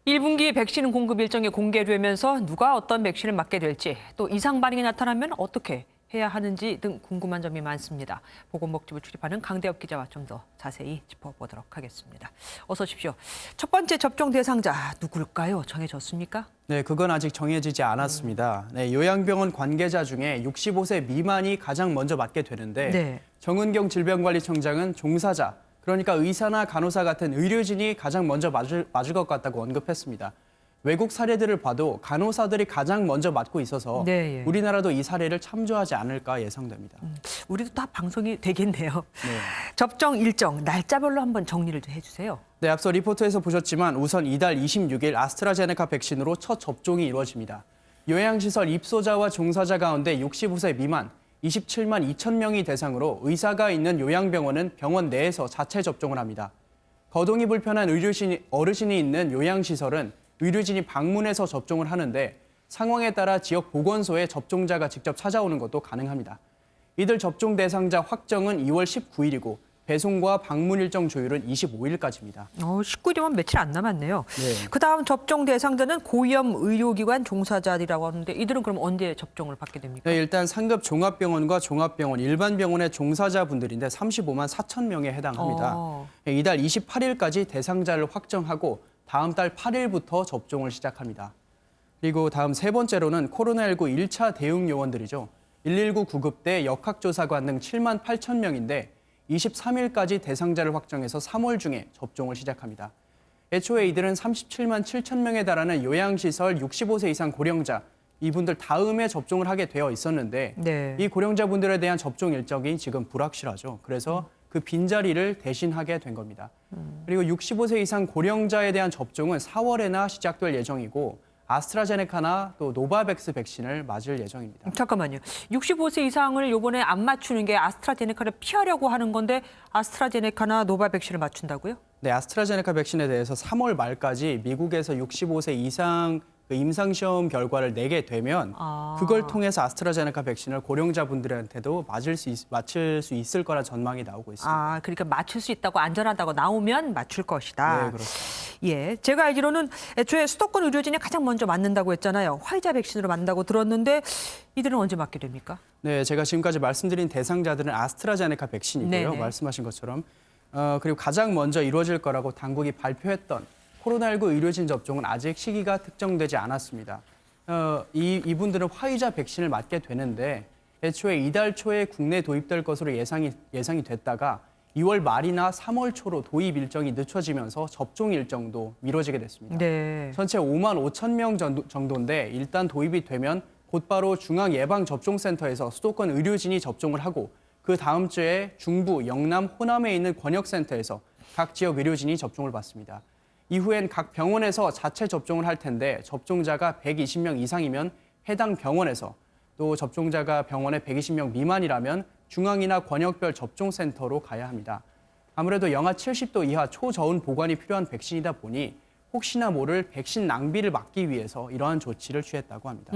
1분기 백신 공급 일정이 공개되면서 누가 어떤 백신을 맞게 될지, 또 이상 반응이 나타나면 어떻게 해야 하는지 등 궁금한 점이 많습니다. 보건복지부 출입하는 강대엽 기자와 좀 더 자세히 짚어보도록 하겠습니다. 어서 오십시오. 첫 번째 접종 대상자 누굴까요? 정해졌습니까? 네, 그건 아직 정해지지 않았습니다. 네, 요양병원 관계자 중에 65세 미만이 가장 먼저 맞게 되는데 네. 정은경 질병관리청장은 종사자, 그러니까 의사나 간호사 같은 의료진이 가장 먼저 맞을 것 같다고 언급했습니다. 외국 사례들을 봐도 간호사들이 가장 먼저 맞고 있어서 네, 예. 우리나라도 이 사례를 참조하지 않을까 예상됩니다. 우리도 다 방송이 되겠네요. 네. 접종 일정, 날짜별로 한번 정리를 좀 해주세요. 네, 앞서 리포트에서 보셨지만 우선 이달 26일 아스트라제네카 백신으로 첫 접종이 이루어집니다. 요양시설 입소자와 종사자 가운데 65세 미만 27만 2천 명이 대상으로 의사가 있는 요양병원은 병원 내에서 자체 접종을 합니다. 거동이 불편한 어르신이 있는 요양시설은 의료진이 방문해서 접종을 하는데 상황에 따라 지역 보건소에 접종자가 직접 찾아오는 것도 가능합니다. 이들 접종 대상자 확정은 2월 19일이고 배송과 방문 일정 조율은 25일까지입니다. 19일이면 며칠 안 남았네요. 네. 그다음 접종 대상자는 고위험 의료기관 종사자들이라고 하는데 이들은 그럼 언제 접종을 받게 됩니까? 네, 일단 상급 종합병원과 종합병원, 일반 병원의 종사자분들인데 35만 4천 명에 해당합니다. 네, 이달 28일까지 대상자를 확정하고 다음 달 8일부터 접종을 시작합니다. 그리고 다음 세 번째로는 코로나19 1차 대응 요원들이죠. 119 구급대, 역학조사관 등 7만 8천 명인데 23일까지 대상자를 확정해서 3월 중에 접종을 시작합니다. 애초에 이들은 37만 7천 명에 달하는 요양시설 65세 이상 고령자, 이분들 다음에 접종을 하게 되어 있었는데 네. 이 고령자분들에 대한 접종 일정이 지금 불확실하죠. 그래서 그 빈자리를 대신하게 된 겁니다. 그리고 65세 이상 고령자에 대한 접종은 4월에나 시작될 예정이고 아스트라제네카나 또 노바백스 백신을 맞을 예정입니다. 잠깐만요. 65세 이상을 이번에 안 맞추는 게 아스트라제네카를 피하려고 하는 건데 아스트라제네카나 노바백신을 맞춘다고요? 네, 아스트라제네카 백신에 대해서 3월 말까지 미국에서 65세 이상 임상시험 결과를 내게 되면 그걸 통해서 아스트라제네카 백신을 고령자분들한테도 맞출 수 있을 거란 전망이 나오고 있습니다. 그러니까 맞출 수 있다고 안전하다고 나오면 맞출 것이다. 네, 그렇습니다. 예, 제가 알기로는 애초에 수도권 의료진이 가장 먼저 맞는다고 했잖아요. 화이자 백신으로 맞는다고 들었는데 이들은 언제 맞게 됩니까? 네, 제가 지금까지 말씀드린 대상자들은 아스트라제네카 백신이고요. 네네. 말씀하신 말씀하신 것처럼. 그리고 가장 먼저 이루어질 거라고 당국이 발표했던 코로나19 의료진 접종은 아직 시기가 특정되지 않았습니다. 이분들은 화이자 백신을 맞게 되는데 애초에 이달 초에 국내에 도입될 것으로 예상이 됐다가 2월 말이나 3월 초로 도입 일정이 늦춰지면서 접종 일정도 미뤄지게 됐습니다. 네. 전체 5만 5천 명 정도인데 일단 도입이 되면 곧바로 중앙예방접종센터에서 수도권 의료진이 접종을 하고 그 다음 주에 중부, 영남, 호남에 있는 권역센터에서 각 지역 의료진이 접종을 받습니다. 이후엔 각 병원에서 자체 접종을 할 텐데 접종자가 120명 이상이면 해당 병원에서 또 접종자가 병원에 120명 미만이라면 중앙이나 권역별 접종센터로 가야 합니다. 아무래도 영하 70도 이하 초저온 보관이 필요한 백신이다 보니 혹시나 모를 백신 낭비를 막기 위해서 이러한 조치를 취했다고 합니다.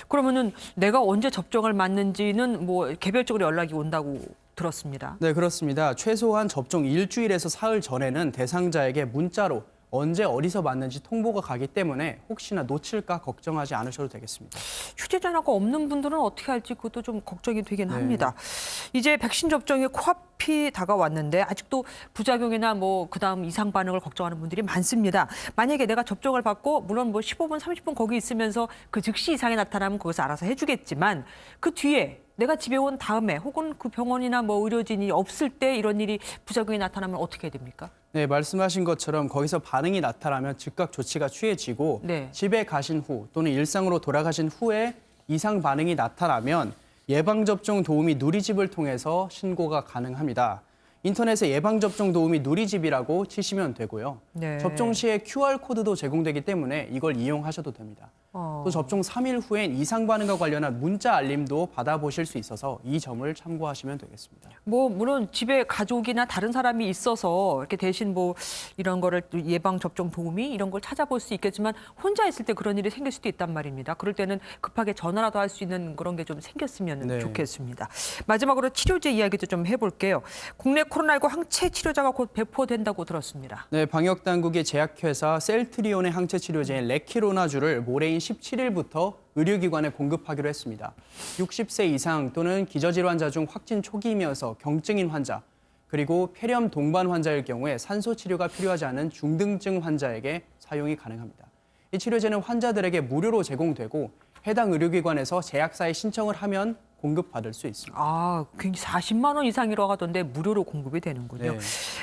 그러면은 내가 언제 접종을 맞는지는 뭐 개별적으로 연락이 온다고 들었습니다. 네, 그렇습니다. 최소한 접종 일주일에서 사흘 전에는 대상자에게 문자로 언제 어디서 맞는지 통보가 가기 때문에 혹시나 놓칠까 걱정하지 않으셔도 되겠습니다. 휴대전화가 없는 분들은 어떻게 할지 그것도 좀 걱정이 되긴 합니다. 이제 백신 접종이 코앞이 다가왔는데 아직도 부작용이나 뭐 그다음 이상 반응을 걱정하는 분들이 많습니다. 만약에 내가 접종을 받고 물론 뭐 15분, 30분 거기 있으면서 그 즉시 이상이 나타나면 거기서 알아서 해주겠지만 그 뒤에 내가 집에 온 다음에 혹은 그 병원이나 뭐 의료진이 없을 때 이런 일이 부작용이 나타나면 어떻게 해야 됩니까? 네, 말씀하신 것처럼 거기서 반응이 나타나면 즉각 조치가 취해지고 네. 집에 가신 후 또는 일상으로 돌아가신 후에 이상 반응이 나타나면 예방접종 도우미 누리집을 통해서 신고가 가능합니다. 인터넷에 예방접종 도우미 누리집이라고 치시면 되고요. 네. 접종 시에 QR코드도 제공되기 때문에 이걸 이용하셔도 됩니다. 또 접종 3일 후엔 이상 반응과 관련한 문자 알림도 받아보실 수 있어서 이 점을 참고하시면 되겠습니다. 뭐 물론 집에 가족이나 다른 사람이 있어서 이렇게 대신 뭐 이런 거를 또 예방 접종 도우미 이런 걸 찾아볼 수 있겠지만 혼자 있을 때 그런 일이 생길 수도 있단 말입니다. 그럴 때는 급하게 전화라도 할 수 있는 그런 게 좀 생겼으면 네. 좋겠습니다. 마지막으로 치료제 이야기도 좀 해볼게요. 국내 코로나19 항체 치료제가 곧 배포된다고 들었습니다. 네, 방역 당국의 제약회사 셀트리온의 항체 치료제인 레키로나주를 모레인 17일부터 의료기관에 공급하기로 했습니다. 60세 이상 또는 기저질환자 중 확진 초기이면서 경증인 환자, 그리고 폐렴 동반 환자일 경우에 산소 치료가 필요하지 않은 중등증 환자에게 사용이 가능합니다. 이 치료제는 환자들에게 무료로 제공되고 해당 의료기관에서 제약사에 신청을 하면 공급받을 수 있습니다. 아, 굉장히 40만 원 이상이라고 하던데 무료로 공급이 되는군요. 네.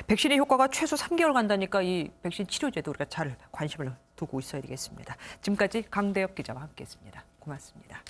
백신의 효과가 최소 3개월 간다니까 이 백신 치료제도 우리가 잘 관심을 두고 있어야 되겠습니다. 지금까지 강대엽 기자와 함께했습니다. 고맙습니다.